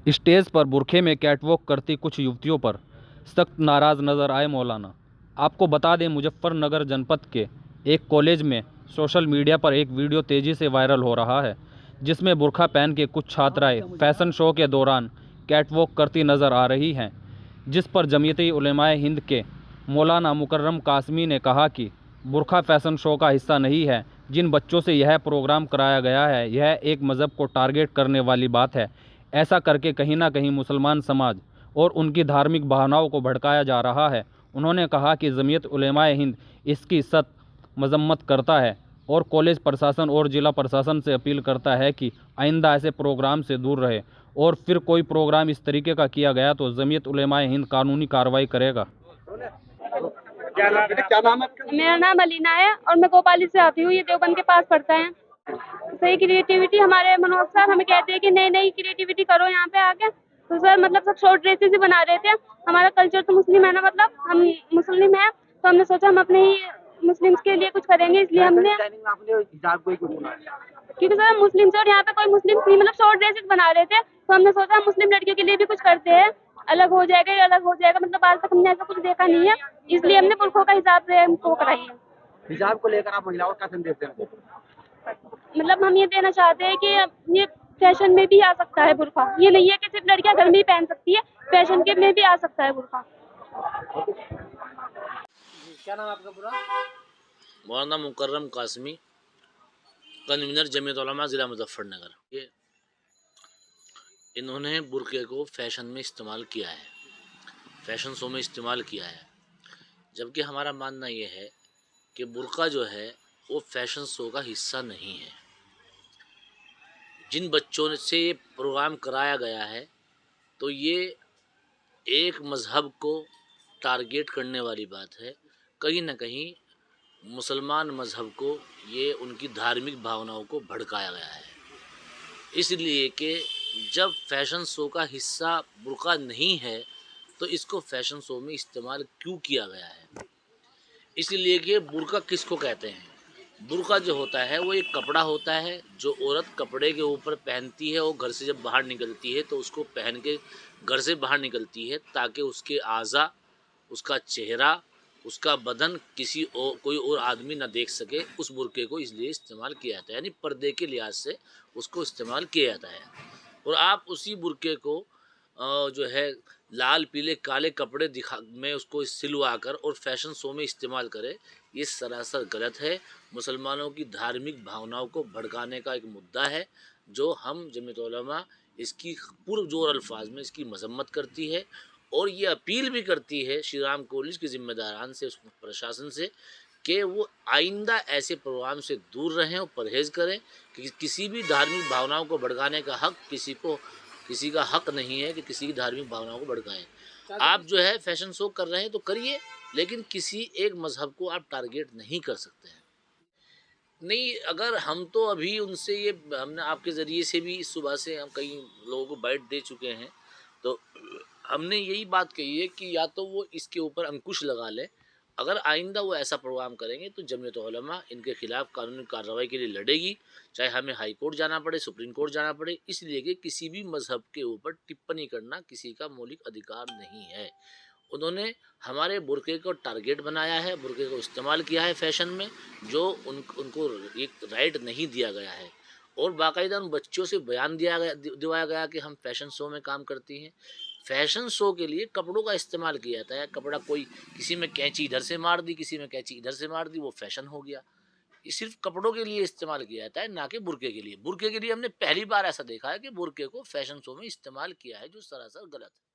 Stage पर बुरखे में catwalk करती कुछ युवतियों पर सख्त नाराज़ नजर आए मौलाना। आपको बता दें, मुजफ्फरनगर जनपद के एक कॉलेज में सोशल मीडिया पर एक वीडियो तेज़ी से वायरल हो रहा है, जिसमें बुरखा पहन के कुछ छात्राएं फैशन शो के दौरान कैटवॉक करती नजर आ रही हैं, जिस पर जमीयत उलेमाए हिंद के मौलाना मुकर्रम कासमी ने कहा कि बुरखा फैशन शो का हिस्सा नहीं है। जिन बच्चों से यह प्रोग्राम कराया गया है, यह एक मज़हब को टारगेट करने वाली बात है। ऐसा करके कहीं ना कहीं मुसलमान समाज और उनकी धार्मिक भावनाओं को भड़काया जा रहा है। उन्होंने कहा कि जमीयत उलेमाए हिंद इसकी सख्त मजम्मत करता है और कॉलेज प्रशासन और ज़िला प्रशासन से अपील करता है कि आइंदा ऐसे प्रोग्राम से दूर रहे, और फिर कोई प्रोग्राम इस तरीके का किया गया तो जमीयत उलेमाए हिंद कानूनी कार्रवाई करेगा। क्या नाम है? मेरा नाम अलीना है और मैं गोपाली से आती हूँ। ये देवबंद के पास पड़ता है। सही क्रिएटिविटी हमारे मनोज सर हमें कहते हैं कि नई नई क्रिएटिविटी करो यहाँ पे आके। तो सर मतलब सब शॉर्ट ड्रेसेस ही बना रहे थे। हमारा कल्चर तो मुस्लिम है ना, मतलब हम मुस्लिम है, तो हमने सोचा हम अपने ही मुस्लिम्स के लिए कुछ करेंगे, इसलिए हमने क्योंकि सर हम मुस्लिम से और यहाँ पे कोई मुस्लिम नहीं, मतलब शॉर्ट ड्रेसेस बना रहे थे, तो हमने सोचा हम मुस्लिम लड़कियों के लिए भी कुछ करते हैं, अलग हो जाएगा, अलग हो जाएगा। मतलब आज तक हमने ऐसा कुछ देखा नहीं है, इसलिए हमने बुरखों का हिसाब से हमको कराई है। हिजाब को लेकर आप महिलाओं का संदेश देते हैं? मतलब हम ये देना चाहते हैं कि ये फैशन में भी आ सकता है बुरखा। ये नहीं है कि सिर्फ लड़कियां घर में ही पहन सकती है, फैशन के में भी आ सकता है बुरखा। क्या नाम है आपका पूरा? मौलाना मुकर्रम कासमी, कन्वीनर जमीयत उलमा ज़िला मुजफ्फरनगर। ये इन्होंने बुरके को फैशन में इस्तेमाल किया है, फैशन शो में इस्तेमाल किया है, जबकि हमारा मानना ये है कि बुरका जो है वो फैशन शो का हिस्सा नहीं है। जिन बच्चों से ये प्रोग्राम कराया गया है, तो ये एक मज़हब को टारगेट करने वाली बात है। कहीं ना कहीं मुसलमान मज़हब को ये उनकी धार्मिक भावनाओं को भड़काया गया है, इसलिए कि जब फैशन शो का हिस्सा बुरका नहीं है तो इसको फैशन शो में इस्तेमाल क्यों किया गया है। इसलिए कि बुरका किसको कहते हैं? बुरका जो होता है वो एक कपड़ा होता है जो औरत कपड़े के ऊपर पहनती है, और घर से जब बाहर निकलती है तो उसको पहन के घर से बाहर निकलती है, ताकि उसके आज़ा, उसका चेहरा, उसका बदन कोई और आदमी ना देख सके। उस बुरके को इसलिए इस्तेमाल किया जाता है, यानी पर्दे के लिहाज से उसको इस्तेमाल किया जाता है। और आप उसी बुरके को जो है लाल पीले काले कपड़े में उसको सिलवा कर और फैशन शो में इस्तेमाल करें, ये सरासर गलत है। मुसलमानों की धार्मिक भावनाओं को भड़काने का एक मुद्दा है, जो हम जमीयत उलमा इसकी पुरजोर अल्फाज में इसकी मजम्मत करती है, और ये अपील भी करती है श्री राम कॉलेज के ज़िम्मेदारान से, उस प्रशासन से, कि वो आइंदा ऐसे प्रोग्राम से दूर रहें और परहेज़ करें। कि किसी भी धार्मिक भावनाओं को भड़काने का हक किसी का हक नहीं है कि किसी की धार्मिक भावनाओं को भड़काएं। आप जो है फैशन शो कर रहे हैं तो करिए, लेकिन किसी एक मज़हब को आप टारगेट नहीं कर सकते हैं। नहीं, अगर हम तो अभी उनसे हमने आपके ज़रिए से भी सुबह से हम कई लोगों को बाइट दे चुके हैं, तो हमने यही बात कही है कि या तो वो इसके ऊपर अंकुश लगा लें। अगर आइंदा वो ऐसा प्रोग्राम करेंगे तो जमीयत उलमा इनके खिलाफ़ कानूनी कार्रवाई के लिए लड़ेगी, चाहे हमें हाई कोर्ट जाना पड़े, सुप्रीम कोर्ट जाना पड़े। इसलिए कि किसी भी मज़हब के ऊपर टिप्पणी करना किसी का मौलिक अधिकार नहीं है। उन्होंने हमारे बुरके को टारगेट बनाया है, बुरके को इस्तेमाल किया है फैशन में, जो उनको एक राइट नहीं दिया गया है। और बाकायदा उन बच्चों से बयान दिवाया गया कि हम फैशन शो में काम करती हैं। फैशन शो के लिए कपड़ों का इस्तेमाल किया जाता है। कपड़ा कोई किसी में कैंची इधर से मार दी, किसी में कैंची इधर से मार दी, वो फैशन हो गया। ये सिर्फ कपड़ों के लिए इस्तेमाल किया जाता है, ना कि बुरके के लिए। बुरके के लिए हमने पहली बार ऐसा देखा है कि बुरके को फैशन शो में इस्तेमाल किया है, जो सरासर गलत है।